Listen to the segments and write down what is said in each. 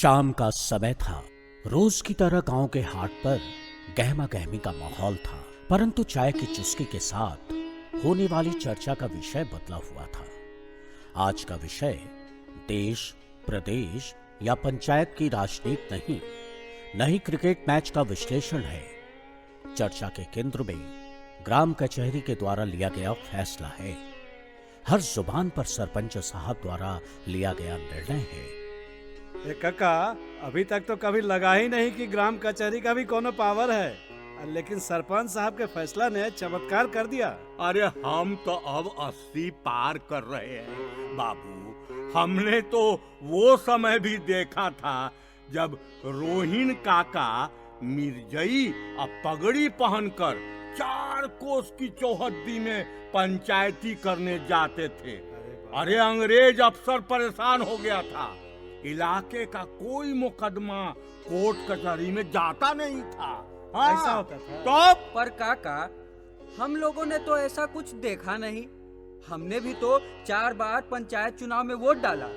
शाम का समय था। रोज की तरह गांव के हाट पर गहमा गहमी का माहौल था, परंतु चाय की चुस्की के साथ होने वाली चर्चा का विषय बदला हुआ था। आज का विषय देश, प्रदेश या पंचायत की राजनीति नहीं, न ही क्रिकेट मैच का विश्लेषण है। चर्चा के केंद्र में ग्राम कचहरी के द्वारा लिया गया फैसला है। हर जुबान पर सरपंच साहब द्वारा लिया गया निर्णय है। काका, अभी तक तो कभी लगा ही नहीं कि ग्राम कचहरी का भी कोनो पावर है, लेकिन सरपंच साहब के फैसला ने चमत्कार कर दिया। अरे हम तो अब 80 पार कर रहे हैं बाबू। हमने तो वो समय भी देखा था जब रोहिन काका मिर्जई और पगड़ी पहनकर 4 कोस की चौहद्दी में पंचायती करने जाते थे। अरे अंग्रेज अफसर परेशान हो गया था। इलाके का कोई मुकदमा कोर्ट कचहरी में जाता नहीं था। हाँ, ऐसा होता था। तो पर काका, हम लोगों ने तो ऐसा कुछ देखा नहीं। हमने भी तो 4 बार पंचायत चुनाव में वोट डाला।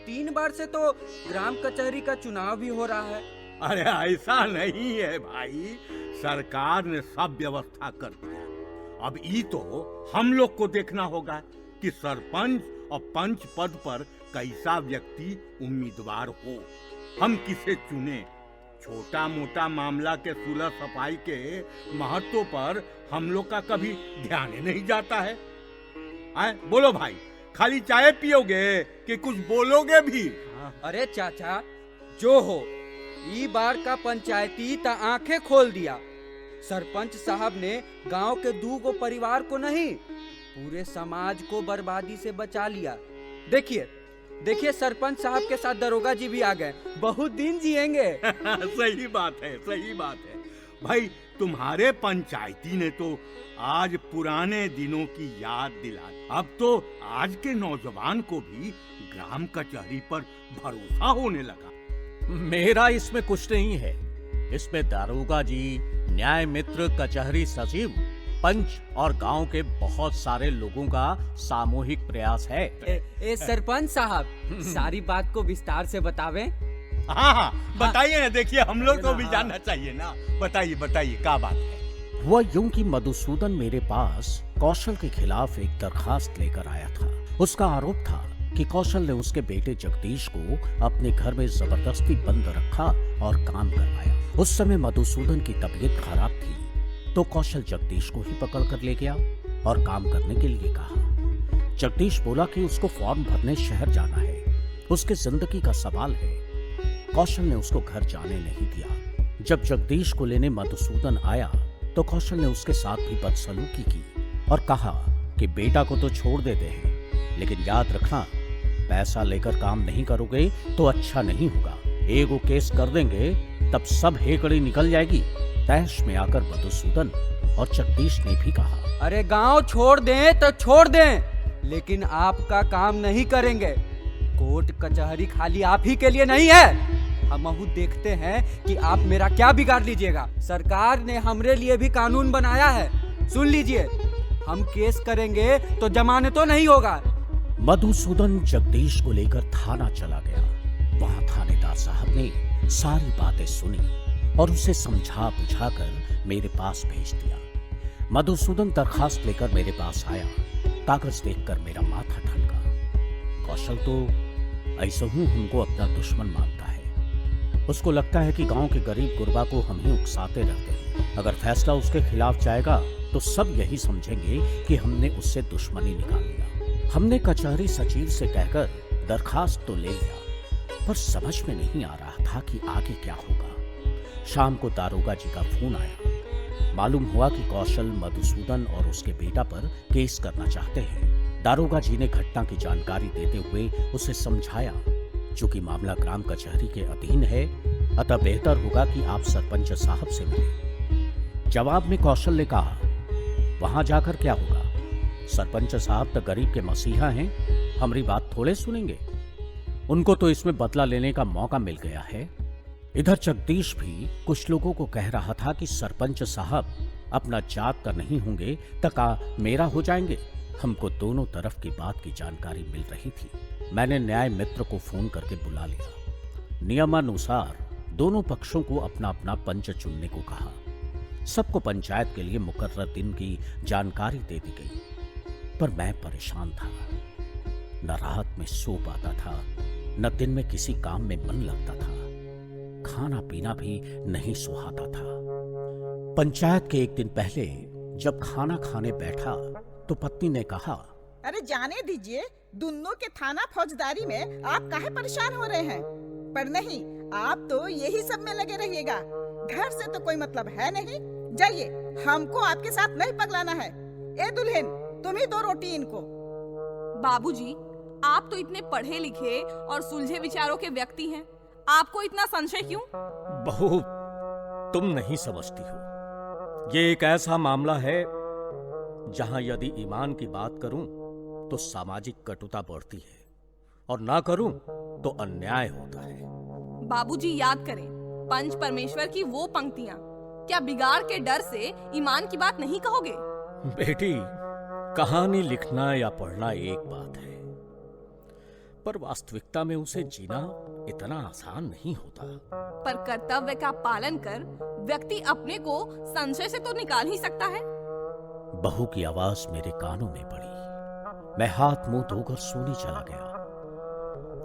3 बार से तो ग्राम कचहरी का चुनाव भी हो रहा है। अरे ऐसा नहीं है भाई, सरकार ने सब व्यवस्था कर दिया। अब ये तो हम लोग को देखना होगा कि सरपंच और पंच पद पर कैसा व्यक्ति उम्मीदवार हो, हम किसे चुने। छोटा मोटा मामला के सुलह सफाई के महत्व पर हम लोग का कभी ध्यान ही नहीं जाता है। बोलो भाई, खाली चाय पियोगे कि कुछ बोलोगे भी? अरे चाचा, जो हो, ई बार का पंचायती ता आंखें खोल दिया। सरपंच साहब ने गांव के 2 परिवार को नहीं, पूरे समाज को बर्बादी से बचा लिया। देखिए सरपंच साहब के साथ दरोगा जी भी आ गए। बहुत दिन जिएंगे। सही बात है, सही बात है भाई। तुम्हारे पंचायती ने तो आज पुराने दिनों की याद दिला दी। अब तो आज के नौजवान को भी ग्राम कचहरी पर भरोसा होने लगा। मेरा इसमें कुछ नहीं है। इसमें दारोगा जी, न्याय मित्र, कचहरी सचिव, पंच और गांव के बहुत सारे लोगों का सामूहिक प्रयास है। सरपंच साहब, सारी बात को विस्तार से बतावें। हाँ, बताइए ना। देखिए, हम लोग को भी जानना चाहिए ना। बताइए क्या बात है। हुआ यूं कि मधुसूदन मेरे पास कौशल के खिलाफ एक दरखास्त लेकर आया था। उसका आरोप था कि कौशल ने उसके बेटे जगदीश को अपने घर में जबरदस्ती बंद रखा और काम करवाया। उस समय मधुसूदन की तबीयत खराब थी, तो कौशल जगदीश को ही पकड़ कर ले गया और काम करने के लिए कहा। जगदीश बोला कि उसको फॉर्म भरने शहर जाना है, उसके जिंदगी का सवाल है। कौशल ने उसको घर जाने नहीं दिया। जब जगदीश को लेने मधुसूदन आया तो कौशल ने उसके साथ भी बदसलूकी की और कहा कि बेटा को तो छोड़ देते हैं, लेकिन याद रखना, पैसा लेकर काम नहीं करोगे तो अच्छा नहीं होगा। एगो केस कर देंगे तब सब हेकड़ी निकल जाएगी। तैश में आकर मधुसूदन और जगदीश ने भी कहा, अरे गांव छोड़ दें तो छोड़ दें, लेकिन आपका काम नहीं करेंगे। कोर्ट कचहरी खाली आप ही के लिए नहीं है। हमहू देखते हैं कि आप मेरा क्या बिगाड़ लीजिएगा। सरकार ने हमरे लिए भी कानून बनाया है, सुन लीजिए। हम केस करेंगे तो जमानत तो नहीं होगा। मधुसूदन जगदीश को लेकर थाना चला गया। वहां थानेदार साहब ने सारी बातें सुनी और उसे समझा बुझाकर मेरे पास भेज दिया। मधुसूदन दरखास्त लेकर मेरे पास आया। कागज देखकर मेरा माथा ठनका। कौशल तो ऐसा हूं हमको अपना दुश्मन मानता है। उसको लगता है कि गांव के गरीब गुरबा को हम ही उकसाते रहते हैं। अगर फैसला उसके खिलाफ जाएगा तो सब यही समझेंगे कि हमने उससे दुश्मनी निकाल लिया। हमने कचहरी सचिव से कहकर दरखास्त तो ले लिया, पर समझ में नहीं आ रहा था कि आगे क्या होगा। शाम को दारोगा जी का फोन आया। मालूम हुआ कि कौशल मधुसूदन और उसके बेटा पर केस करना चाहते हैं। दारोगा जी ने घटना की जानकारी देते हुए उसे समझाया, चूंकि मामला ग्राम कचहरी के अधीन है, अतः बेहतर होगा कि आप सरपंच साहब से मिलें। जवाब में कौशल ने कहा, वहां जाकर क्या होगा? सरपंच साहब तो गरीब के मसीहा हैं, हमारी बात थोड़े सुनेंगे। उनको तो इसमें बदला लेने का मौका मिल गया है। इधर जगदीश भी कुछ लोगों को कह रहा था कि सरपंच साहब अपना जात का नहीं होंगे तका मेरा हो जाएंगे। हमको दोनों तरफ की बात की जानकारी मिल रही थी। मैंने न्याय मित्र को फोन करके बुला लिया। नियमानुसार दोनों पक्षों को अपना अपना पंच चुनने को कहा। सबको पंचायत के लिए मुकर्रर दिन की जानकारी दे दी गई, पर मैं परेशान था। न रात में सो पाता था, न दिन में किसी काम में मन लगता था। खाना पीना भी नहीं सुहाता था। पंचायत के एक दिन पहले जब खाना खाने बैठा तो पत्नी ने कहा, अरे जाने दीजिए, दोनों के थाना फौजदारी में आप काहे परेशान हो रहे हैं? पर नहीं, आप तो यही सब में लगे रहिएगा। घर से तो कोई मतलब है नहीं। जाइए, हमको आपके साथ नहीं पगलाना है। ए दुल्हन, तुम ही दो रोटी इनको। बाबूजी, आप तो इतने पढ़े लिखे और सुलझे विचारों के व्यक्ति हैं, आपको इतना संशय क्यों? बहू, तुम नहीं समझती हो। ये एक ऐसा मामला है जहां यदि ईमान की बात करूं तो सामाजिक कटुता बढ़ती है, और ना करूं तो अन्याय होता है। बाबूजी, याद करें पंच परमेश्वर की वो पंक्तियां। क्या बिगाड़ के डर से ईमान की बात नहीं कहोगे? बेटी, कहानी लिखना या पढ़ना एक बात है, पर वास्तविकता में उसे जीना इतना आसान नहीं होता। पर कर्तव्य का पालन कर व्यक्ति अपने को संशय से तो निकाल ही सकता है। बहू की आवाज मेरे कानों में पड़ी। मैं हाथ मुंह धोकर सोने चला गया।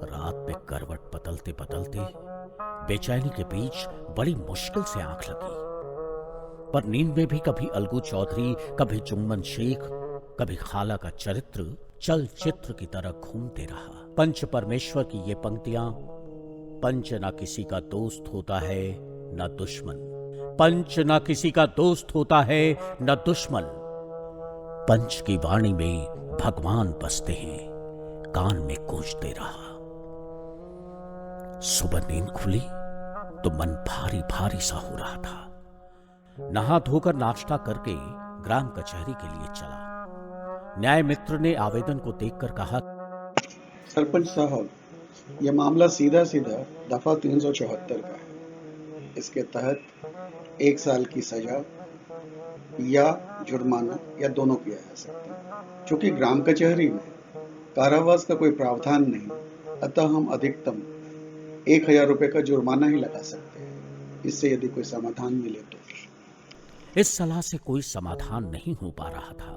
रात में करवट बदलते बदलते बेचैनी के बीच बड़ी मुश्किल से आंख लगी, पर नींद में भी कभी अलगू चौधरी, कभी जुम्मन शेख, कभी खाला का चरित्र चलचित्र की तरह घूमते रहा। पंच परमेश्वर की ये पंक्तियां, पंच ना किसी का दोस्त होता है न दुश्मन, पंच ना किसी का दोस्त होता है न दुश्मन। पंच की वाणी में भगवान बसते हैं, कान में गूंजते रहा। सुबह नींद खुली तो मन भारी भारी सा हो रहा था। नहा धोकर नाश्ता करके ग्राम कचहरी के लिए चला। न्याय मित्र ने आवेदन को देखकर कहा, सरपंच साहब, यह मामला सीधा सीधा दफा 374 का है। इसके तहत 1 साल की सजा या जुर्माना या दोनों किया जा सकता है। चूंकि ग्राम कचहरी में कारावास का कोई प्रावधान नहीं, अतः हम अधिकतम 1000 रुपए का जुर्माना ही लगा सकते हैं। इससे यदि कोई समाधान मिले तो। इस सलाह से कोई समाधान नहीं हो पा रहा था।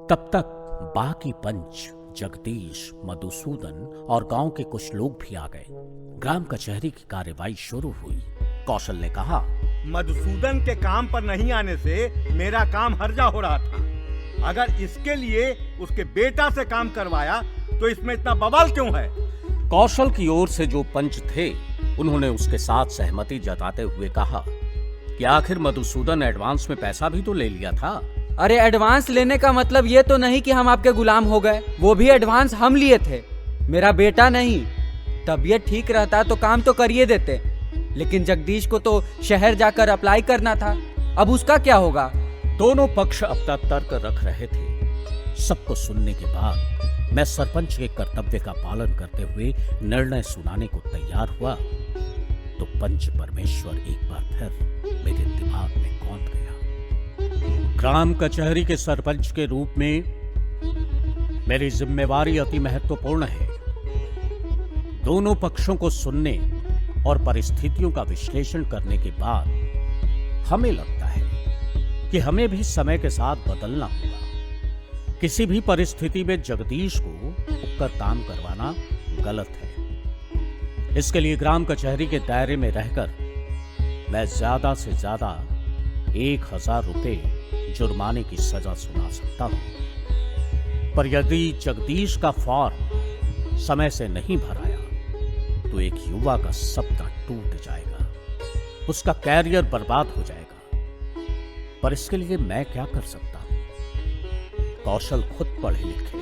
तब तक बाकी पंच जगदीश, मधुसूदन और गांव के कुछ लोग भी आ गए। ग्राम कचहरी की कार्यवाही शुरू हुई। कौशल ने कहा, मधुसूदन के काम पर नहीं आने से मेरा काम हर्जा हो रहा था। अगर इसके लिए उसके बेटा से काम करवाया तो इसमें इतना बवाल क्यों है? कौशल की ओर से जो पंच थे उन्होंने उसके साथ सहमति जताते हुए कहा कि आखिर मधुसूदन एडवांस में पैसा भी तो ले लिया था। अरे एडवांस लेने का मतलब ये तो नहीं कि हम आपके गुलाम हो गए। वो भी एडवांस हम लिए थे, मेरा बेटा नहीं। तबीयत ठीक रहता तो काम तो करिए देते, लेकिन जगदीश को तो शहर जाकर अप्लाई करना था। अब उसका क्या होगा? दोनों पक्ष अपना तर्क रख रहे थे। सबको सुनने के बाद मैं सरपंच के कर्तव्य का पालन करते हुए निर्णय सुनाने को तैयार हुआ तो पंच परमेश्वर एक बार फिर मेरे दिमाग में कौंध गया। ग्राम कचहरी के सरपंच के रूप में मेरी जिम्मेवारी अति महत्वपूर्ण है। दोनों पक्षों को सुनने और परिस्थितियों का विश्लेषण करने के बाद हमें लगता है कि हमें भी समय के साथ बदलना होगा। किसी भी परिस्थिति में जगदीश को उपकर काम करवाना गलत है। इसके लिए ग्राम कचहरी के दायरे में रहकर मैं ज्यादा से ज्यादा 1000 रुपए जुर्माने की सजा सुना सकता हूं। पर यदि जगदीश का फॉर्म समय से नहीं भराया तो एक युवा का सपना टूट जाएगा, उसका कैरियर बर्बाद हो जाएगा। पर इसके लिए मैं क्या कर सकता हूं? कौशल खुद पढ़े लिखे,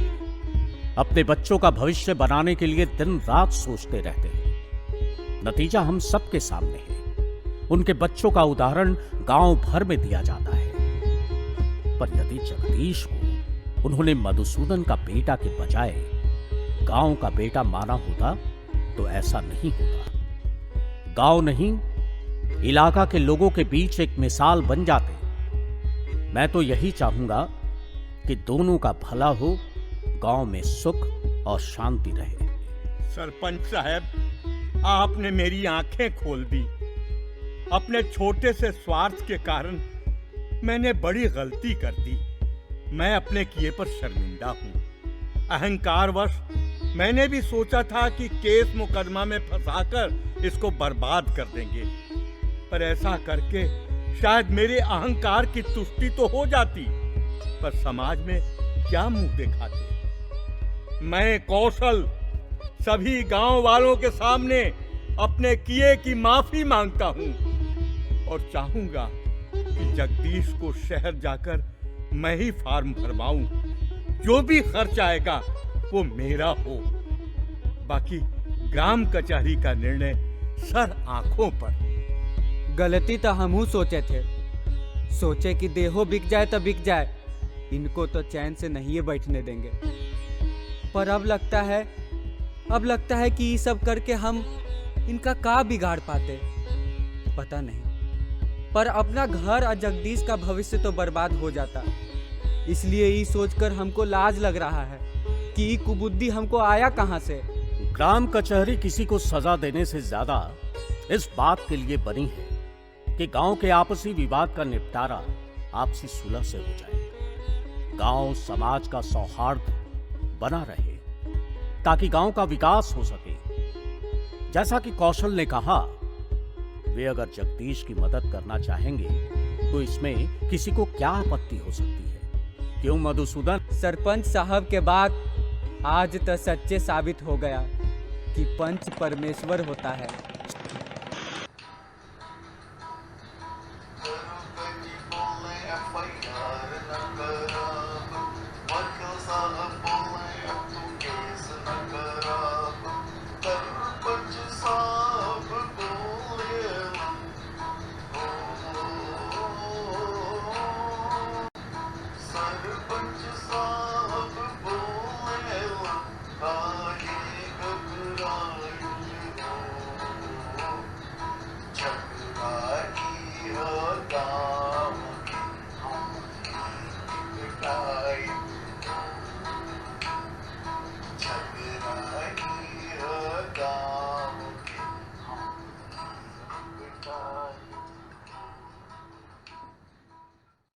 अपने बच्चों का भविष्य बनाने के लिए दिन रात सोचते रहते हैं। नतीजा हम सबके सामने है। उनके बच्चों का उदाहरण गांव भर में दिया जाता है। पर यदि जगदीश को उन्होंने मधुसूदन का बेटा के बजाय गांव का बेटा माना होता तो ऐसा नहीं होता। गांव नहीं, इलाका के लोगों के बीच एक मिसाल बन जाते। मैं तो यही चाहूंगा कि दोनों का भला हो, गांव में सुख और शांति रहे। सरपंच साहब, आपने मेरी आंखें खोल दी। अपने छोटे से स्वार्थ के कारण मैंने बड़ी गलती कर दी। मैं अपने किए पर शर्मिंदा हूं। अहंकारवश मैंने भी सोचा था कि केस मुकदमा में फंसाकर इसको बर्बाद कर देंगे, पर ऐसा करके शायद मेरे अहंकार की तुष्टि तो हो जाती, पर समाज में क्या मुंह दिखाते। मैं कौशल सभी गांव वालों के सामने अपने किए की माफी मांगता हूं और चाहूंगा कि जगदीश को शहर जाकर मैं ही फॉर्म भरवाऊं। जो भी खर्च आएगा वो मेरा हो। बाकी ग्राम कचहरी का निर्णय सर आंखों पर। गलती तो हमहू सोचे थे, सोचे कि देहो बिक जाए तो बिक जाए, इनको तो चैन से नहीं बैठने देंगे। पर अब लगता है कि ये सब करके हम इनका का बिगाड़ पाते, पता नहीं। पर अपना घर और जगदीश का भविष्य तो बर्बाद हो जाता। इसलिए ये सोचकर हमको लाज लग रहा है कि ये कुबुद्धि हमको आया कहां से। ग्राम कचहरी किसी को सजा देने से ज्यादा इस बात के लिए बनी है कि गांव के आपसी विवाद का निपटारा आपसी सुलह से हो जाए। गांव समाज का सौहार्द बना रहे ताकि गांव का विकास हो सके। जैसा कि कौशल ने कहा, वे अगर जगदीश की मदद करना चाहेंगे तो इसमें किसी को क्या आपत्ति हो सकती है? क्यों मधुसूदन? सरपंच साहब के बात आज तो सच्चे साबित हो गया कि पंच परमेश्वर होता है।